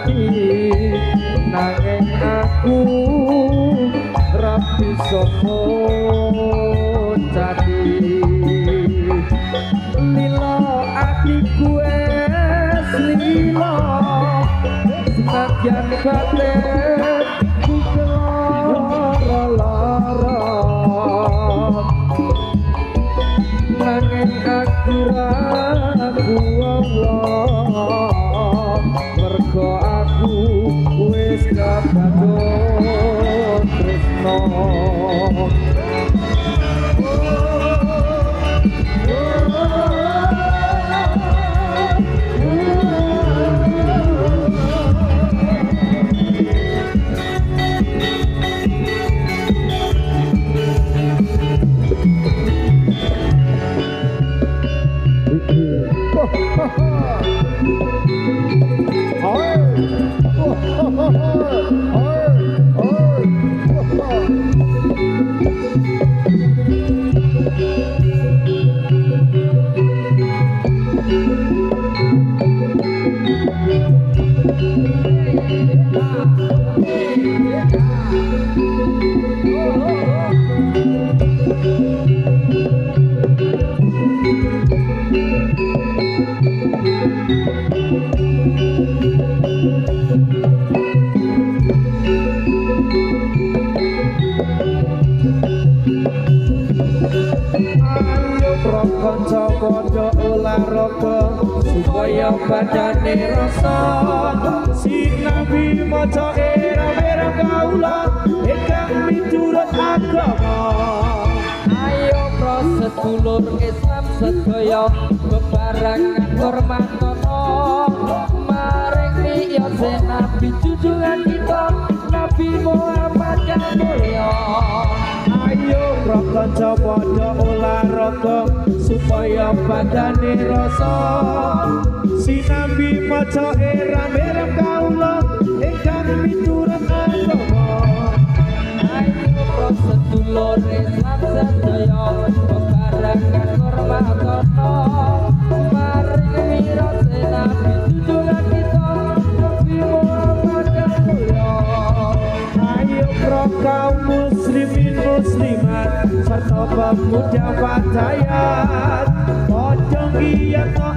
ati nanging aku rapi sopo jadi lilo atiku es lilo sebagian batin ku lara-lara nanging aku ragu Allah mergo aku wis kabadut tresno supaya badane rasa sinabi maca era kaula ingkang miturut agama ayo pro sedulur Islam sedaya bebarengan hormatono maring ya nabi junjungan kita Nabi Muhammad yang mulia ayo pro kanca padha olahraga supaya badane rasa sinabi maca era kaula ingkang miturut agama ayo pro sedulur Islam sedaya bebarengan hormatono maring mirose nabi junjungan kita Nabi Muhammad yang mulia ayo pro kaum muslimin muslimat serta pemuda padayat ojo ngiyatno